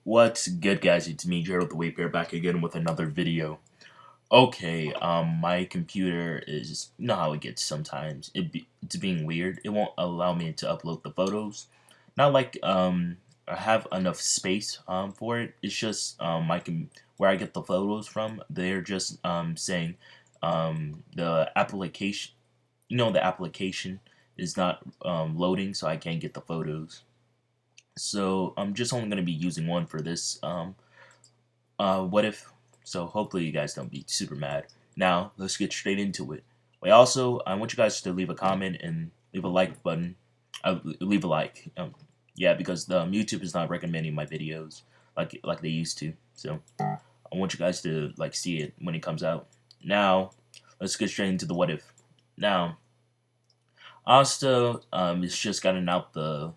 What's good, guys? It's me, Gerald the Weight Bear, back again with another video. Okay, my computer is, you know how it gets sometimes. It's being weird. It won't allow me to upload the photos. Not like I have enough space for it. It's just where I get the photos from. They're just saying the application, the application is not loading, so I can't get the photos. So I'm just only going to be using one for this what if, so hopefully you guys don't be super mad. Now let's get straight into it. Wait, also I want you guys to leave a comment and leave a like button. Leave a like. Yeah, because the YouTube is not recommending my videos like they used to. So I want you guys to like see it when it comes out. Now let's get straight into the what if. Now Asta is just gotten out the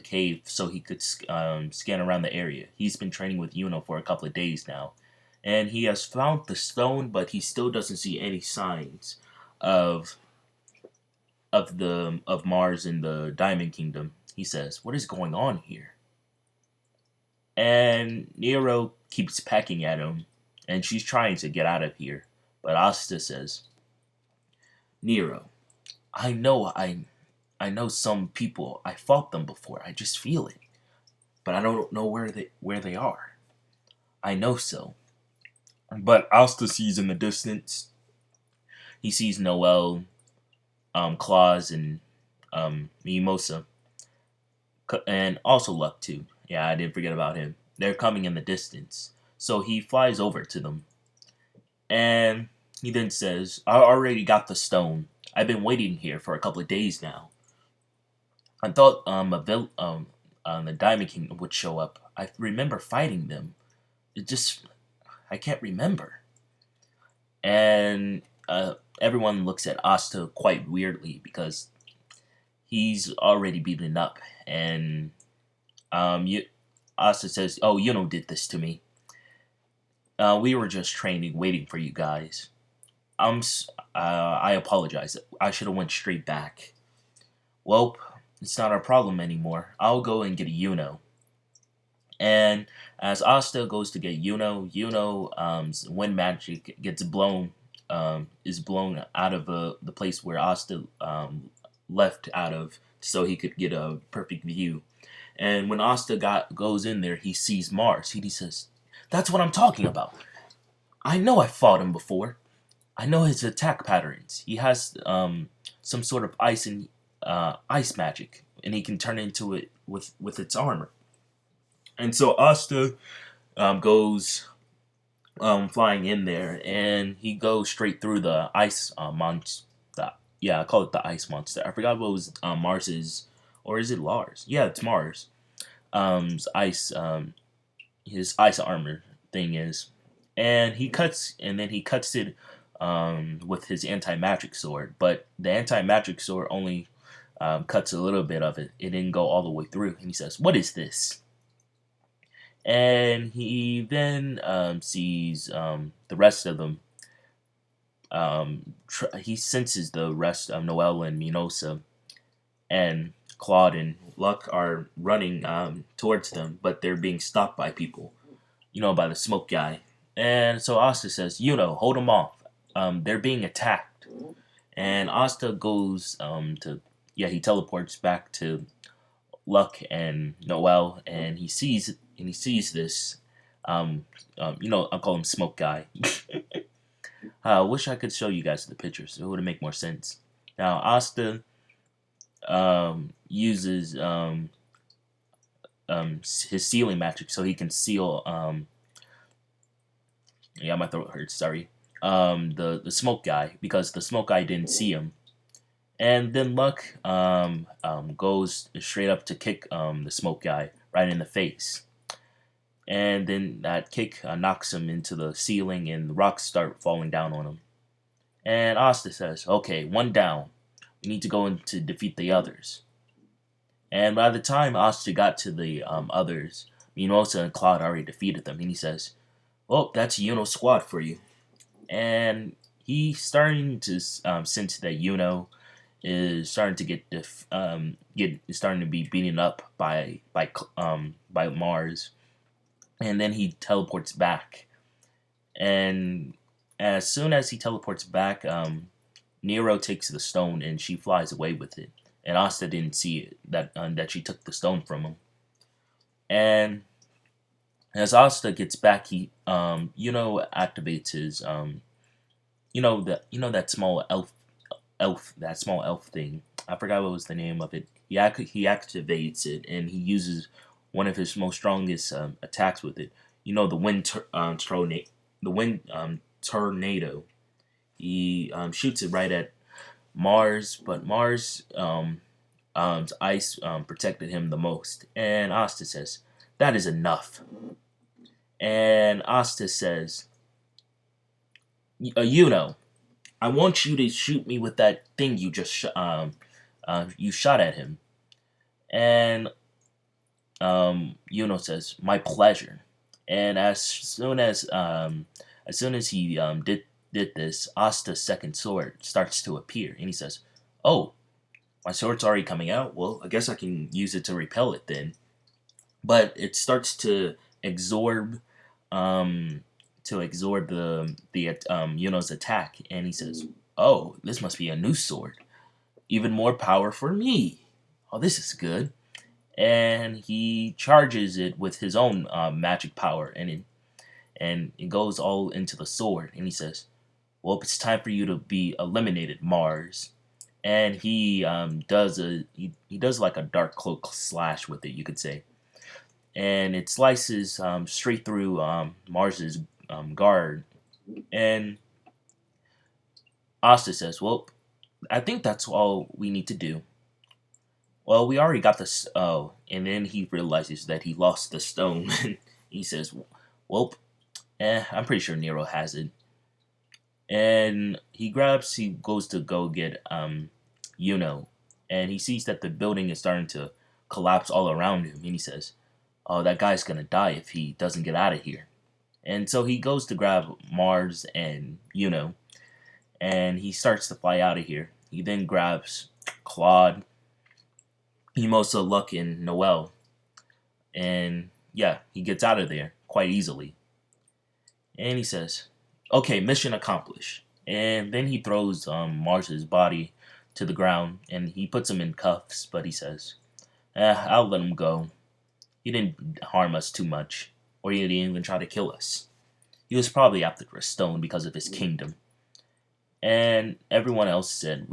cave so he could scan around the area. He's been training with Yuno for a couple of days now, and he has found the stone, but he still doesn't see any signs of of Mars in the Diamond Kingdom. He says, "What is going on here?" And Nero keeps pecking at him, and she's trying to get out of here. But Asta says, "Nero, I know some people. I fought them before. I just feel it, but I don't know where they are. I know so." But Asta sees in the distance. He sees Noel, Claus, and Mimosa, and also Luck too. Yeah, I didn't forget about him. They're coming in the distance, so he flies over to them, and he then says, "I already got the stone. I've been waiting here for a couple of days now. I thought the Diamond Kingdom would show up. I remember fighting them. It just I can't remember." And everyone looks at Asta quite weirdly because he's already beaten up. And you, Asta says, "Oh, Yuno did this to me. We were just training, waiting for you guys. I apologize. I should have went straight back. Well, it's not our problem anymore. I'll go and get a Yuno." And as Asta goes to get Yuno's wind magic gets is blown out of the place where Asta left out of, so he could get a perfect view. And when Asta goes in there, he sees Mars. He says, "That's what I'm talking about. I know I fought him before. I know his attack patterns. He has some sort of ice magic, and he can turn into it with its armor." And so Asta goes flying in there, and he goes straight through the ice monster. Yeah, I call it the ice monster. I forgot what was Mars's, or is it Lars? Yeah, it's Mars. Ice, his ice armor thing is, and then he cuts it with his anti magic sword. But the anti magic sword only cuts a little bit of it. It didn't go all the way through. And he says, "What is this?" And he then sees the rest of them. He senses the rest of Noel and Minosa and Claude and Luck are running towards them, but they're being stopped by people, by the smoke guy. And so Asta says, "Hold them off. They're being attacked." And Asta goes he teleports back to Luck and Noel, and he sees this. I call him Smoke Guy. I wish I could show you guys the pictures. It would make more sense. Now Asta uses his sealing magic so he can seal. Yeah, my throat hurts. Sorry. The Smoke Guy, because the Smoke Guy didn't see him. And then Luck goes straight up to kick the Smoke Guy right in the face. And then that kick knocks him into the ceiling, and the rocks start falling down on him. And Asta says, "Okay, one down. We need to go in to defeat the others." And by the time Asta got to the others, Minosa and Claude already defeated them. And he says, "Well, that's Yuno's squad for you." And he's starting to sense that Yuno is starting to is starting to be beaten up by Mars. and then he teleports back. And as soon as he teleports back, Nero takes the stone and she flies away with it. And Asta didn't see it that she took the stone from him. And as Asta gets back, he activates his that small elf thing. I forgot what was the name of it. He activates it and he uses one of his most strongest attacks with it. The tornado. He shoots it right at Mars, but Mars ice protected him the most. And Asta says, "That is enough." And Asta says, I want you to shoot me with that thing you just you shot at him." And Yuno says, "My pleasure." And as soon as he did this, Asta's second sword starts to appear, and he says, "Oh, my sword's already coming out. Well, I guess I can use it to repel it then." But it starts to absorb the Yuno's attack, and he says, "Oh, this must be a new sword. Even more power for me. Oh, this is good." And he charges it with his own magic power, and it goes all into the sword. And he says, "Well, it's time for you to be eliminated, Mars." And he he does like a dark cloak slash with it, you could say, and it slices straight through Mars's guard. And Asta says, "Well, I think that's all we need to do." Well, we already got this. Oh, and then he realizes that he lost the stone. He says, "Well, I'm pretty sure Nero has it." And he goes to go get Yuno, and he sees that the building is starting to collapse all around him, and he says, "Oh, that guy's gonna die if he doesn't get out of here." And so he goes to grab Mars and and he starts to fly out of here. He then grabs Claude, Mimosa, Luck, and Noel, and yeah, he gets out of there quite easily. And he says, "Okay, mission accomplished." And then he throws Mars's body to the ground and he puts him in cuffs, but he says, "I'll let him go. He didn't harm us too much, or he didn't even try to kill us. He was probably after a stone because of his kingdom." And everyone else said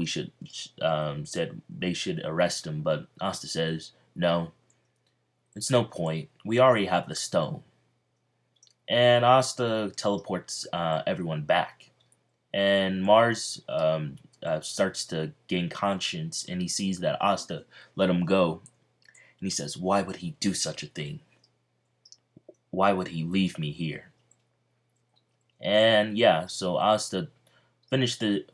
they should arrest him, but Asta says, "No, it's no point. We already have the stone." And Asta teleports everyone back. And Mars starts to gain conscience, and he sees that Asta let him go. And he says, "Why would he do such a thing? Why would he leave me here?" And yeah, so Asta finished the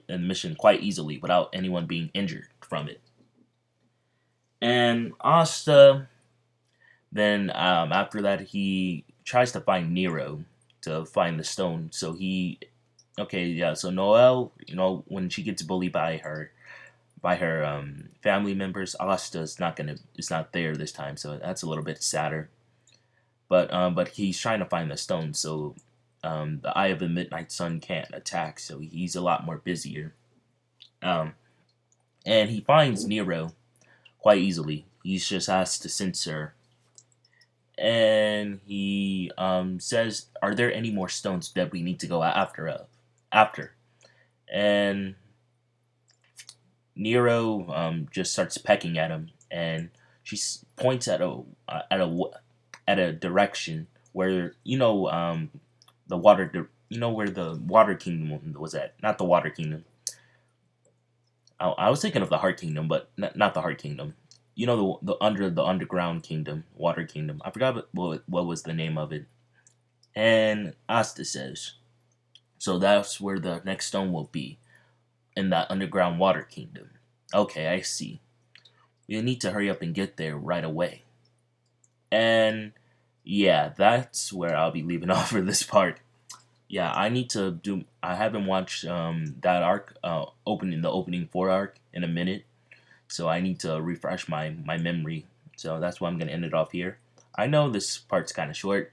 mission quite easily without anyone being injured from it. And Asta then after that he tries to find Nero to find the stone. So so Noelle, when she gets bullied by her family members, Asta's it's not there this time, so that's a little bit sadder. But he's trying to find the stone, so the Eye of the Midnight Sun can't attack, so he's a lot more busier. Um, and he finds Nero quite easily. He just has to censor, and he says, "Are there any more stones that we need to go after?" And Nero just starts pecking at him, and points at a direction where the where the Water Kingdom was at. Not the Water Kingdom. I was thinking of the Heart Kingdom, but not the Heart Kingdom. The underground kingdom, Water Kingdom. I forgot what was the name of it. And Asta says, "So that's where the next stone will be, in that underground Water Kingdom." Okay, I see. We need to hurry up and get there right away. And yeah, that's where I'll be leaving off for this part. Yeah, I haven't watched that arc, the opening 4 arc in a minute, so I need to refresh my memory. So that's why I'm gonna end it off here. I know this part's kind of short,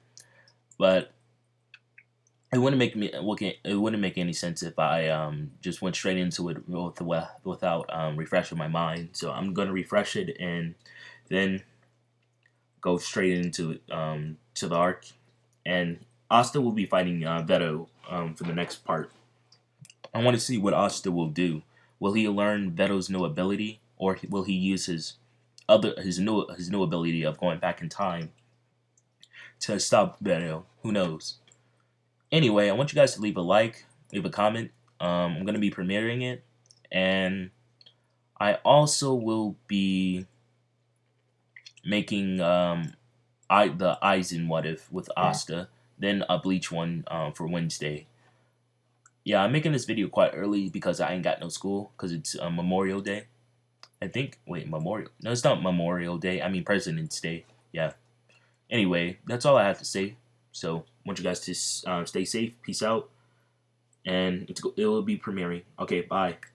but it wouldn't make any sense if I just went straight into it without refreshing my mind. So I'm gonna refresh it and then go straight into to the arc. And Asta will be fighting Veto for the next part. I want to see what Asta will do. Will he learn Veto's new ability, or will he use his new ability of going back in time to stop Veto? Who knows? Anyway, I want you guys to leave a like, leave a comment. I'm gonna be premiering it, and I also will be making the Aizen What If with Asta, then a Bleach one for Wednesday. Yeah, I'm making this video quite early because I ain't got no school because it's Memorial Day. I think. Wait, Memorial? No, it's not Memorial Day. I mean President's Day. Yeah. Anyway, that's all I have to say. So, I want you guys to stay safe. Peace out. And it will be premiering. Okay, bye.